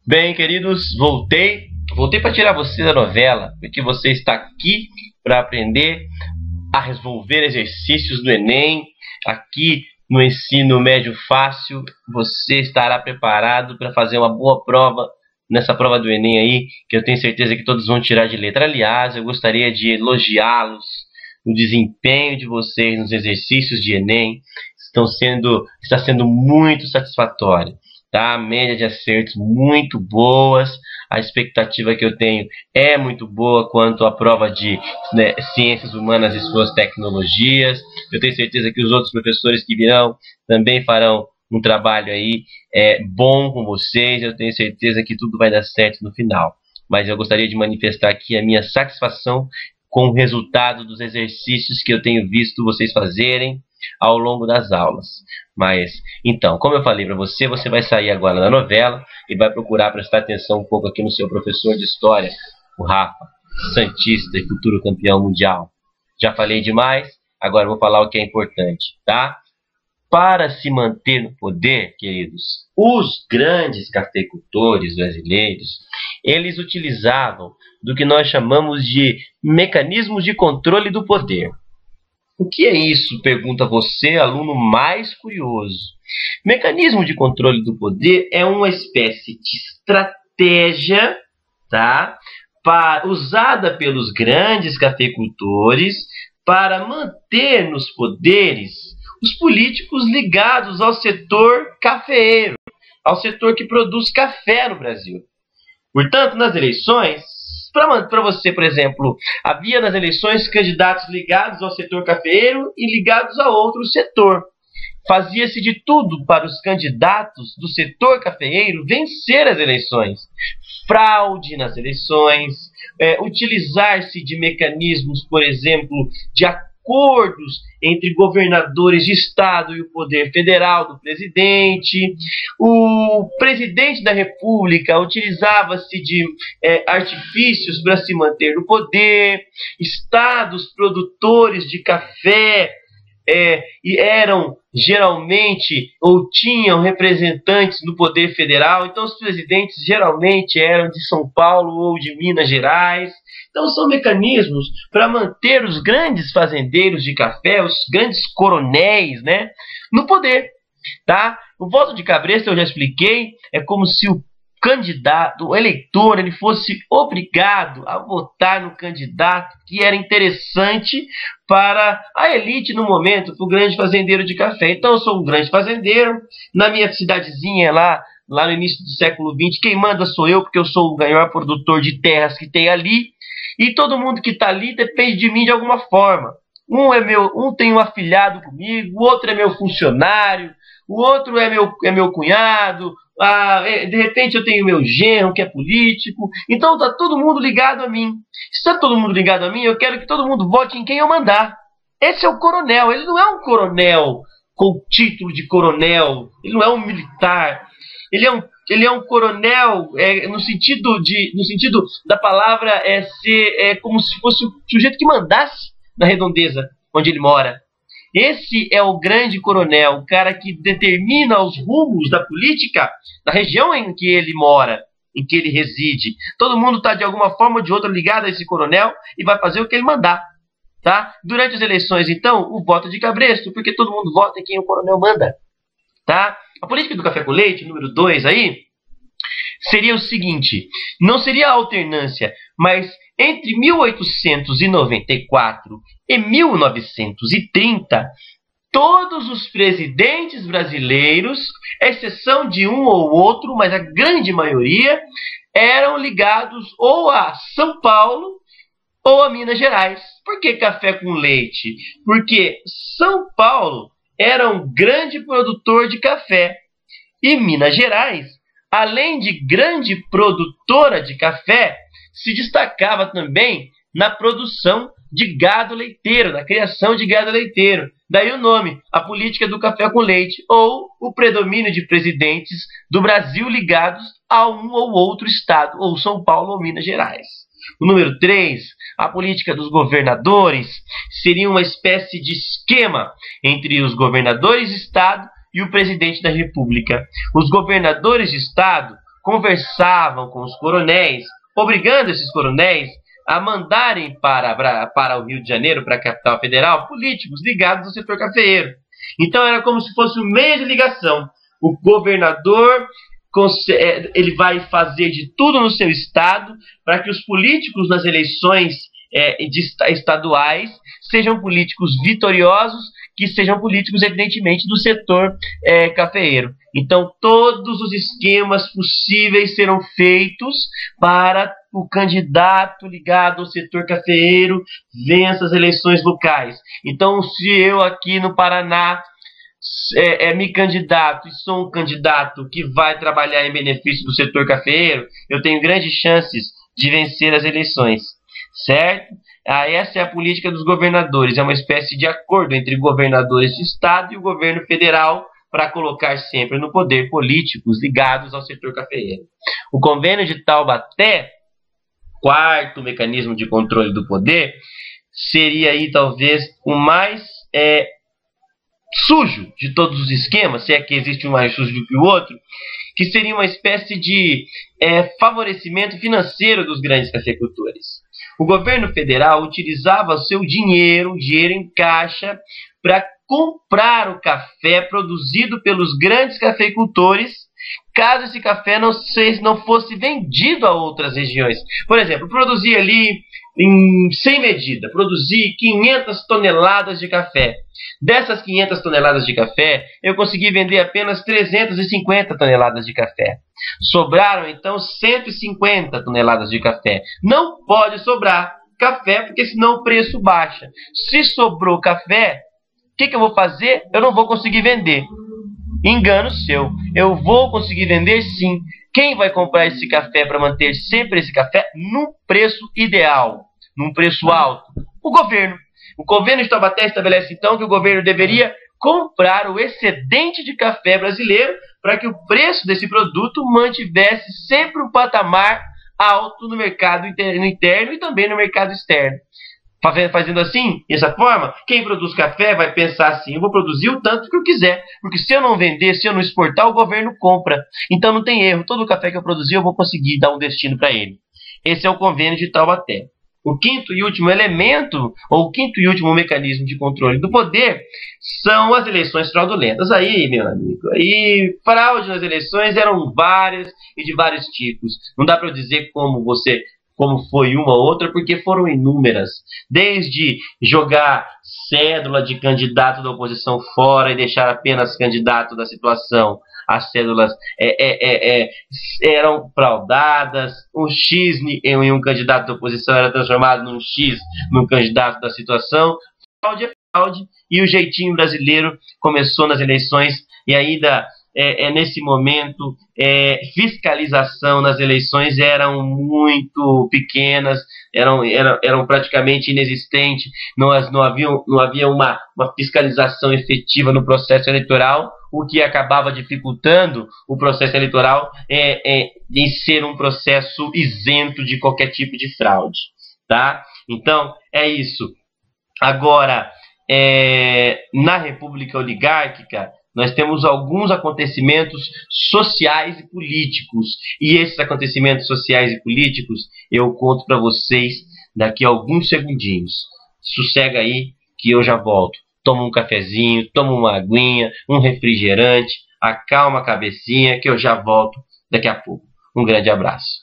Bem, queridos, voltei. Voltei para tirar você da novela, porque você está aqui para aprender a resolver exercícios do Enem. Aqui no ensino médio fácil, você estará preparado para fazer uma boa prova nessa prova do Enem aí, que eu tenho certeza que todos vão tirar de letra. Aliás, eu gostaria de elogiá-los. O desempenho de vocês nos exercícios de Enem está sendo muito satisfatório. Tá? A média de acertos muito boas, a expectativa que eu tenho é muito boa quanto à prova de ciências humanas e suas tecnologias. Eu tenho certeza que os outros professores que virão também farão um trabalho aí bom com vocês. Eu tenho certeza que tudo vai dar certo no final. Mas eu gostaria de manifestar aqui a minha satisfação com o resultado dos exercícios que eu tenho visto vocês fazerem ao longo das aulas. Mas, então, como eu falei para você, você vai sair agora da novela e vai procurar prestar atenção um pouco aqui no seu professor de história, o Rafa, santista e futuro campeão mundial. Já falei demais, agora vou falar o que é importante, tá? Para se manter no poder, queridos, os grandes cafeicultores brasileiros, eles utilizavam do que nós chamamos de mecanismos de controle do poder. O que é isso? Pergunta você, aluno mais curioso. Mecanismo de controle do poder é uma espécie de estratégia, tá? Usada pelos grandes cafeicultores para manter nos poderes os políticos ligados ao setor cafeeiro, ao setor que produz café no Brasil. Portanto, nas eleições, para você, por exemplo, havia nas eleições candidatos ligados ao setor cafeeiro e ligados a outro setor. Fazia-se de tudo para os candidatos do setor cafeeiro vencer as eleições. Fraude nas eleições, utilizar-se de mecanismos, por exemplo, de acordos entre governadores de estado e o poder federal do presidente. O presidente da república utilizava-se de artifícios para se manter no poder. Estados produtores de café e eram geralmente ou tinham representantes no poder federal. Então os presidentes geralmente eram de São Paulo ou de Minas Gerais. Então são mecanismos para manter os grandes fazendeiros de café, os grandes coronéis, né, no poder. Tá? O voto de cabresto eu já expliquei, é como se o candidato, o eleitor, ele fosse obrigado a votar no candidato que era interessante para a elite no momento, para o grande fazendeiro de café. Então eu sou um grande fazendeiro, na minha cidadezinha lá no início do século XX, quem manda sou eu, porque eu sou o maior produtor de terras que tem ali. E todo mundo que está ali depende de mim de alguma forma. Um tem um afilhado comigo, o outro é meu funcionário, o outro é meu cunhado, de repente eu tenho meu genro que é político. Então está todo mundo ligado a mim. Se está todo mundo ligado a mim, eu quero que todo mundo vote em quem eu mandar. Esse é o coronel. Ele não é um coronel com título de coronel, ele não é um militar. Ele é um coronel no sentido da palavra ser como se fosse o sujeito que mandasse na redondeza onde ele mora. Esse é o grande coronel, o cara que determina os rumos da política na região em que ele mora, em que ele reside. Todo mundo está de alguma forma ou de outra ligado a esse coronel e vai fazer o que ele mandar. Tá? Durante as eleições, então, o voto de cabresto, porque todo mundo vota em quem o coronel manda. Tá? A política do café com leite, número 2 aí, seria o seguinte: não seria a alternância, mas entre 1894 e 1930, todos os presidentes brasileiros, exceção de um ou outro, mas a grande maioria, eram ligados ou a São Paulo ou a Minas Gerais. Por que café com leite? Porque São Paulo era um grande produtor de café. E Minas Gerais, além de grande produtora de café, se destacava também na produção de gado leiteiro, na criação de gado leiteiro. Daí o nome, a política do café com leite, ou o predomínio de presidentes do Brasil ligados a um ou outro estado, ou São Paulo ou Minas Gerais. O número 3, a política dos governadores, seria uma espécie de esquema entre os governadores de estado e o presidente da república. Os governadores de estado conversavam com os coronéis, obrigando esses coronéis a mandarem para o Rio de Janeiro, para a capital federal, políticos ligados ao setor cafeeiro. Então era como se fosse um meio de ligação. O governador ele vai fazer de tudo no seu estado para que os políticos nas eleições estaduais sejam políticos vitoriosos, que sejam políticos, evidentemente, do setor cafeeiro. Então, todos os esquemas possíveis serão feitos para o candidato ligado ao setor cafeeiro vença as eleições locais. Então, se eu aqui no Paraná me candidato e sou um candidato que vai trabalhar em benefício do setor cafeeiro, eu tenho grandes chances de vencer as eleições, certo? Essa é a política dos governadores, é uma espécie de acordo entre governadores de estado e o governo federal para colocar sempre no poder políticos ligados ao setor cafeeiro. O convênio de Taubaté, quarto mecanismo de controle do poder, seria aí talvez o mais sujo de todos os esquemas, se é que existe um mais sujo do que o outro, que seria uma espécie de favorecimento financeiro dos grandes cafeicultores. O governo federal utilizava o seu dinheiro em caixa, para comprar o café produzido pelos grandes cafeicultores, caso esse café não fosse vendido a outras regiões. Por exemplo, produzir ali, sem medida, produzir 500 toneladas de café. Dessas 500 toneladas de café, eu consegui vender apenas 350 toneladas de café. Sobraram, então, 150 toneladas de café. Não pode sobrar café, porque senão o preço baixa. Se sobrou café, o que eu vou fazer? Eu não vou conseguir vender. Engano seu. Eu vou conseguir vender sim. Quem vai comprar esse café para manter sempre esse café num preço ideal, num preço alto? O governo. O convênio de Taubaté estabelece então que o governo deveria comprar o excedente de café brasileiro para que o preço desse produto mantivesse sempre um patamar alto no mercado interno e também no mercado externo. Fazendo assim, dessa forma, quem produz café vai pensar assim: eu vou produzir o tanto que eu quiser, porque se eu não vender, se eu não exportar, o governo compra. Então não tem erro, todo o café que eu produzir eu vou conseguir dar um destino para ele. Esse é o convênio de Taubaté. O quinto e último elemento, ou o quinto e último mecanismo de controle do poder, são as eleições fraudulentas. Aí, meu amigo, fraude nas eleições eram várias e de vários tipos. Não dá para eu dizer como foi uma ou outra, porque foram inúmeras. Desde jogar cédula de candidato da oposição fora e deixar apenas candidato da situação. As cédulas eram fraudadas, um X em um candidato da oposição era transformado num X num candidato da situação. Fraude é fraude, e o jeitinho brasileiro começou nas eleições, e ainda nesse momento fiscalização nas eleições eram muito pequenas, eram praticamente inexistentes, não havia uma fiscalização efetiva no processo eleitoral, o que acabava dificultando o processo eleitoral em ser um processo isento de qualquer tipo de fraude. Tá? Então, é isso. Agora, na República Oligárquica, nós temos alguns acontecimentos sociais e políticos. E esses acontecimentos sociais e políticos eu conto para vocês daqui a alguns segundinhos. Sossega aí que eu já volto. Toma um cafezinho, toma uma aguinha, um refrigerante, acalma a cabecinha que eu já volto daqui a pouco. Um grande abraço.